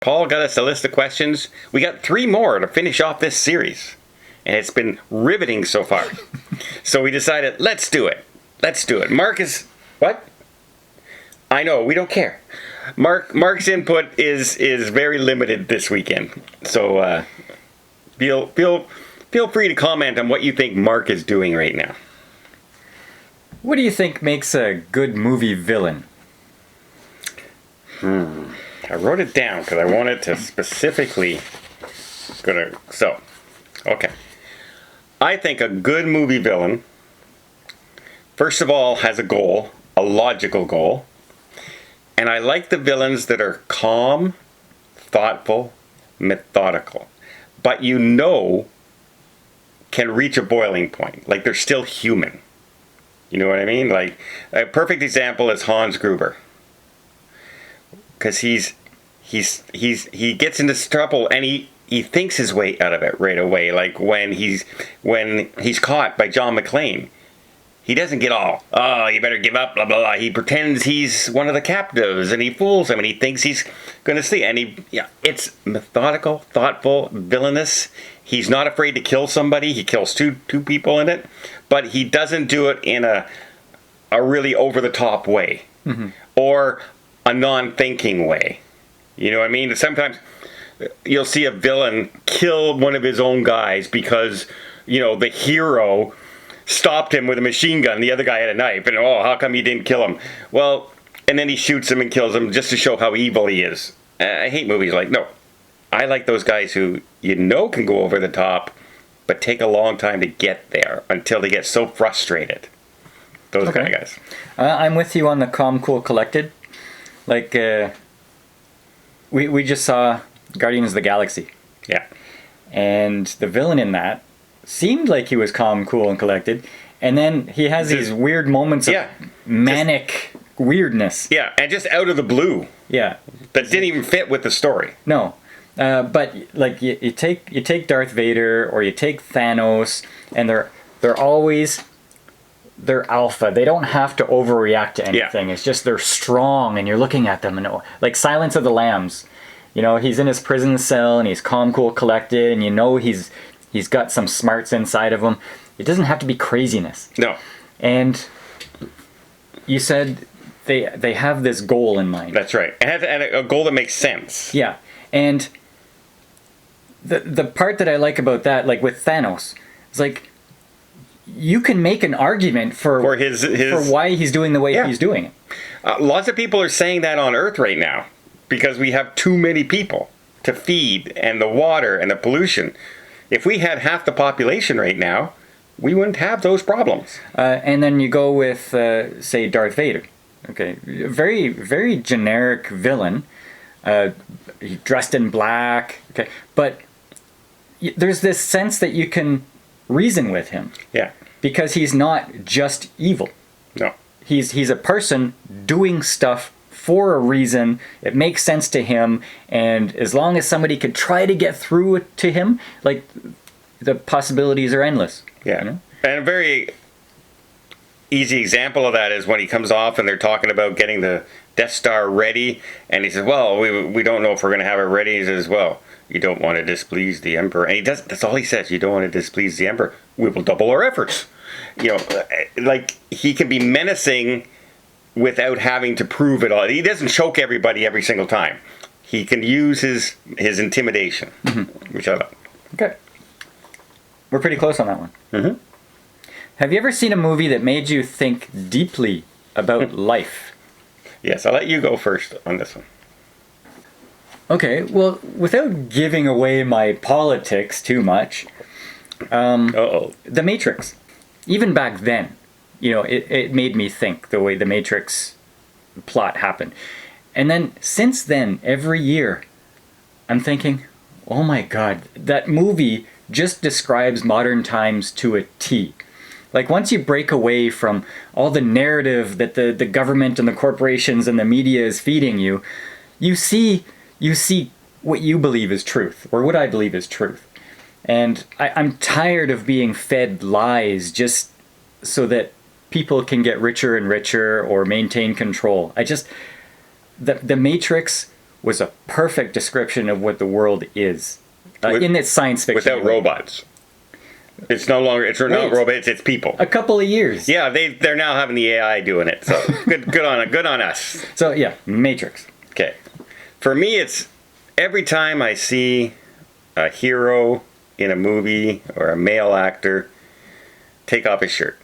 Paul got us a list of questions. We got 3 more to finish off this series. And it's been riveting so far. So we decided, let's do it. Let's do it. Marcus, what? I know, we don't care. Mark's input is very limited this weekend. So feel free to comment on what you think Mark is doing right now. What do you think makes a good movie villain? I wrote it down because I wanted to specifically okay. I think a good movie villain, first of all, has a goal, a logical goal. And I like the villains that are calm, thoughtful, methodical. But can reach a boiling point. Like they're still human. You know what I mean? Like a perfect example is Hans Gruber. Because he gets into trouble and he thinks his way out of it right away. Like when he's caught by John McClane, he doesn't get all, oh, you better give up, blah blah blah. He pretends he's one of the captives and he fools him and he thinks he's going to see. And it's methodical, thoughtful, villainous. He's not afraid to kill somebody. He kills two people in it, but he doesn't do it in a really over the top way, or a non-thinking way. You know what I mean? Sometimes you'll see a villain kill one of his own guys because, the hero stopped him with a machine gun. The other guy had a knife. And, how come you didn't kill him? Well, and then he shoots him and kills him just to show how evil he is. I hate movies no. I like those guys who, can go over the top, but take a long time to get there until they get so frustrated. Those kind of guys. I'm with you on the calm, cool, collected. Like, we just saw Guardians of the Galaxy. Yeah. And the villain in that seemed like he was calm, cool, and collected. And then he has these weird moments of manic weirdness. Yeah, and just out of the blue. Yeah. That didn't even fit with the story. No. But like you take Darth Vader or you take Thanos, and they're alpha. They don't have to overreact to anything. Yeah. It's just they're strong, and you're looking at them, and like Silence of the Lambs. He's in his prison cell, and he's calm, cool, collected, and he's got some smarts inside of him. It doesn't have to be craziness. No. And you said they have this goal in mind. That's right. And a goal that makes sense. Yeah. And the part that I like about that, like with Thanos, is like you can make an argument for his for why he's doing the way he's doing it. Lots of people are saying that on Earth right now because we have too many people to feed, and the water and the pollution. If we had half the population right now, we wouldn't have those problems. And then you go with, say, Darth Vader. Okay, very, very generic villain, dressed in black. Okay, but there's this sense that you can reason with him. Yeah. Because he's not just evil. No. He's a person doing stuff for a reason. It makes sense to him, and as long as somebody could try to get through it to him, like, the possibilities are endless. Yeah. And a very easy example of that is when he comes off and they're talking about getting the Death Star ready, and he says, well, we don't know if we're going to have it ready. He says, well, you don't want to displease the Emperor. And that's all he says. You don't want to displease the Emperor. We will double our efforts. Like, he can be menacing without having to prove it all. He doesn't choke everybody every single time. He can use his intimidation, which I love. Okay. We're pretty close on that one. Mm-hmm. Have you ever seen a movie that made you think deeply about life? Yes, I'll let you go first on this one. Okay, well, without giving away my politics too much, The Matrix, even back then, it made me think the way the Matrix plot happened. And then, since then, every year, I'm thinking, oh my God, that movie just describes modern times to a T. Like, once you break away from all the narrative that the government and the corporations and the media is feeding you, you see what you believe is truth, or what I believe is truth. And I'm tired of being fed lies just so that people can get richer and richer or maintain control. The Matrix was a perfect description of what the world is in its science fiction. Without robots. It's no longer, it's not robots, it's people. A couple of years. Yeah, they're now having the AI doing it, so good on us. So yeah, Matrix. Okay. For me, it's every time I see a hero in a movie or a male actor take off his shirt.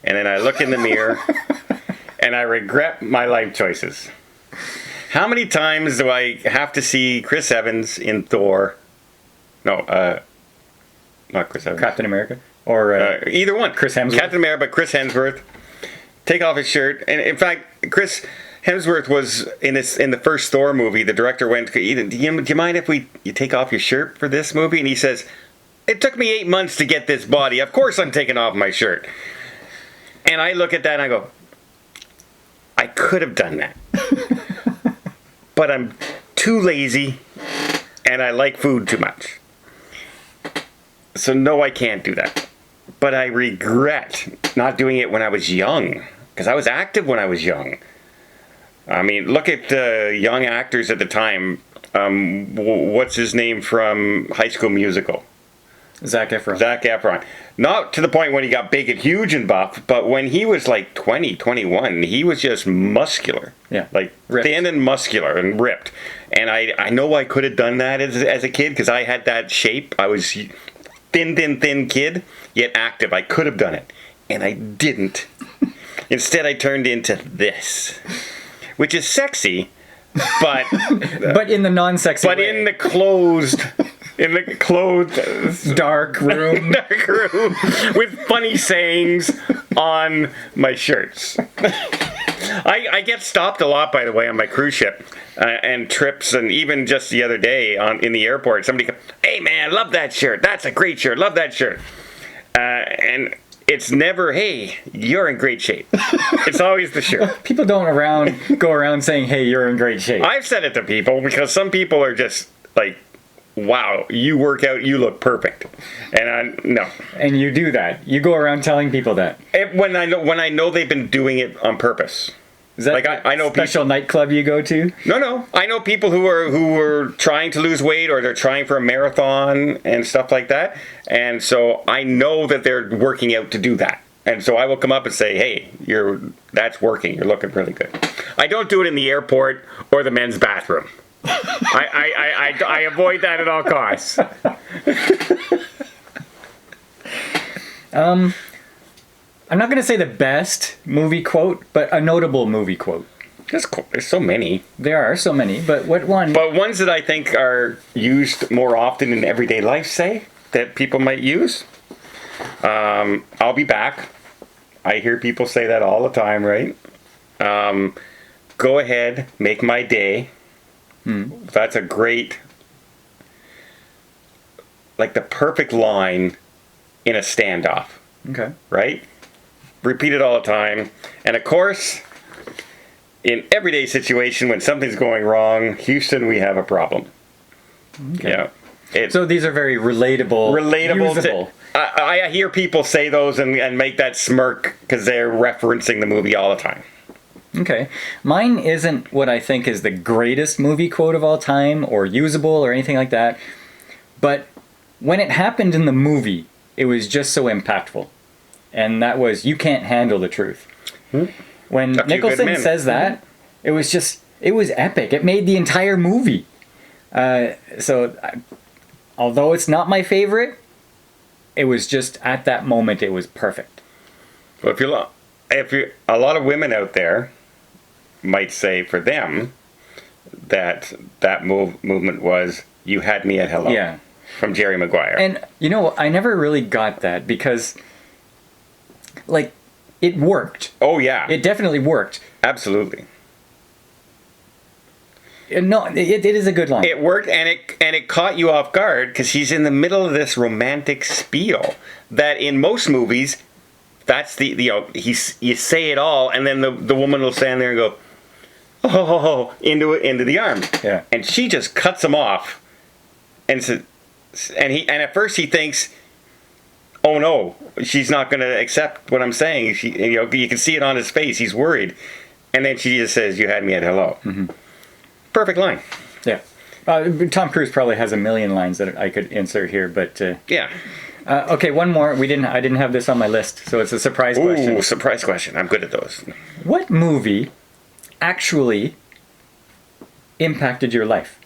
And then I look in the mirror and I regret my life choices. How many times do I have to see Chris Evans in Thor? No, not Chris Evans. Captain America? Or either one. Chris Hemsworth. Captain America, but Chris Hemsworth. Take off his shirt. And in fact, Chris Hemsworth was in the first Thor movie. The director went, do you mind if you take off your shirt for this movie? And he says, it took me 8 months to get this body. Of course I'm taking off my shirt. And I look at that and I go, I could have done that. But I'm too lazy and I like food too much. So no, I can't do that. But I regret not doing it when I was young. Because I was active when I was young. I mean, look at the young actors at the time. What's his name from High School Musical? Zac Efron. Zac Efron. Not to the point when he got big and huge and buff, but when he was like 20, 21, he was just muscular. Yeah. Like ripped. Thin and muscular and ripped. And I know I could have done that as a kid because I had that shape. I was thin kid, yet active. I could have done it. And I didn't. Instead, I turned into this, which is sexy, but... but in the non-sexy But way. in the closed... In the clothed dark room. dark room with funny sayings on my shirts. I get stopped a lot, by the way, on my cruise ship and trips, and even just the other day in the airport, somebody goes, "Hey man, love that shirt. That's a great shirt. Love that shirt." And it's never, "Hey, you're in great shape." It's always the shirt. People don't go around saying, "Hey, you're in great shape." I've said it to people because some people are just like, "Wow, you work out, you look perfect," and no. And you do that. You go around telling people that. When I know they've been doing it on purpose. Is that like I know special nightclub you go to? No. I know people who are trying to lose weight or they're trying for a marathon and stuff like that, and so I know that they're working out to do that. And so I will come up and say, "Hey, that's working. You're looking really good." I don't do it in the airport or the men's bathroom. I avoid that at all costs. I'm not going to say the best movie quote, but a notable movie quote. There's so many. There are so many, but what one? But ones that I think are used more often in everyday life, say, that people might use. I'll be back. I hear people say that all the time, right? Go ahead, make my day. That's a great, like the perfect line in a standoff. Okay. Right? Repeat it all the time. And of course, in everyday situation, when something's going wrong, Houston, we have a problem. Okay. Yeah. So these are very relatable. Usable. I hear people say those and make that smirk because they're referencing the movie all the time. Okay. Mine isn't what I think is the greatest movie quote of all time or usable or anything like that. But when it happened in the movie, it was just so impactful. And that was, "You can't handle the truth." When Nicholson says that, it was epic. It made the entire movie. Although it's not my favorite, it was just, at that moment, it was perfect. Well, if you a lot of women out there might say for them that movement was "You had me at hello." Yeah. From Jerry Maguire. And, I never really got that because, like, it worked. Oh, yeah. It definitely worked. Absolutely. No, it is a good line. It worked, and it caught you off guard because he's in the middle of this romantic spiel that in most movies, that's you say it all, and then the woman will stand there and go, "Oh," into the arms. Yeah. And she just cuts him off, and at first he thinks, "Oh no, she's not going to accept what I'm saying." You can see it on his face. He's worried, and then she just says, "You had me at hello." Mm-hmm. perfect line. Yeah. Tom Cruise probably has a million lines that I could insert here, but Yeah. okay, one more. I didn't have this on my list, so it's a surprise question. Ooh, surprise question. I'm good at those. What movie actually impacted your life?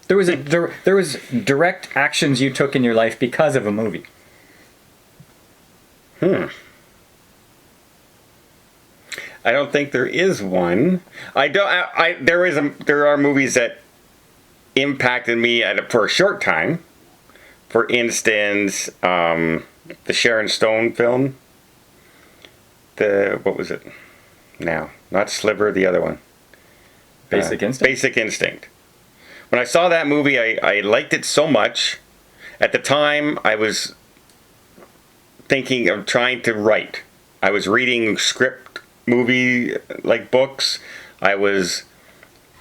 There was direct actions you took in your life because of a movie. I don't think there is one. There are movies that impacted me for a short time. For instance, the Sharon Stone film. What was it? Now, not Sliver, the other one. Basic Instinct? Basic Instinct. When I saw that movie, I liked it so much. At the time, I was thinking of trying to write. I was reading script movie like books. I was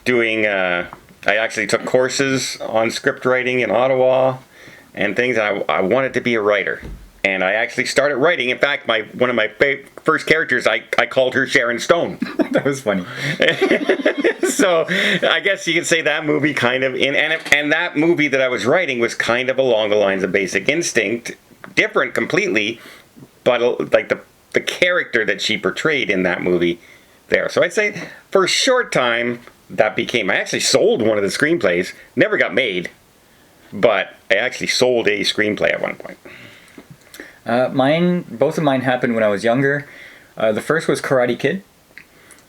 doing. I actually took courses on script writing in Ottawa and things. I wanted to be a writer, and I actually started writing. In fact, one of my first characters, I called her Sharon Stone. That was funny. So I guess you could say that movie kind of and that movie that I was writing was kind of along the lines of Basic Instinct, different completely, but like the character that she portrayed in that movie there. So I'd say for a short time that became. I actually sold one of the screenplays. Never got made, but I actually sold a screenplay at one point. Both of mine happened when I was younger. The first was Karate Kid.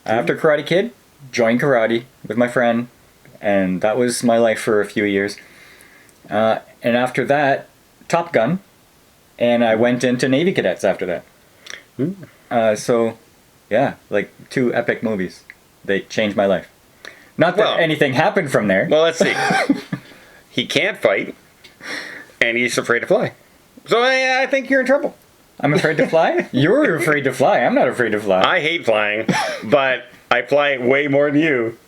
After Karate Kid, joined karate with my friend, and that was my life for a few years. And after that, Top Gun, and I went into Navy Cadets after that. So, yeah, like 2 epic movies. They changed my life. Not that anything happened from there. Well, let's see. He can't fight, and he's afraid to fly. So I think you're in trouble. I'm afraid to fly? You're afraid to fly. I'm not afraid to fly. I hate flying, but I fly way more than you.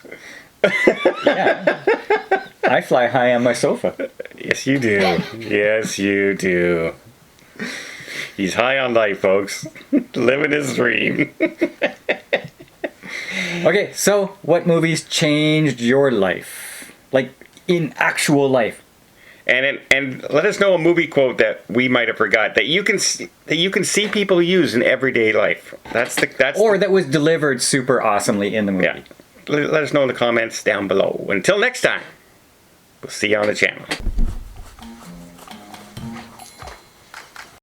Yeah. I fly high on my sofa. Yes, you do. Yes, you do. He's high on life, folks. Living his dream. Okay, so what movies changed your life? Like, in actual life? And let us know a movie quote that we might have forgot that you can see people use in everyday life. That was delivered super awesomely in the movie. Yeah. Let us know in the comments down below. Until next time, we'll see you on the channel.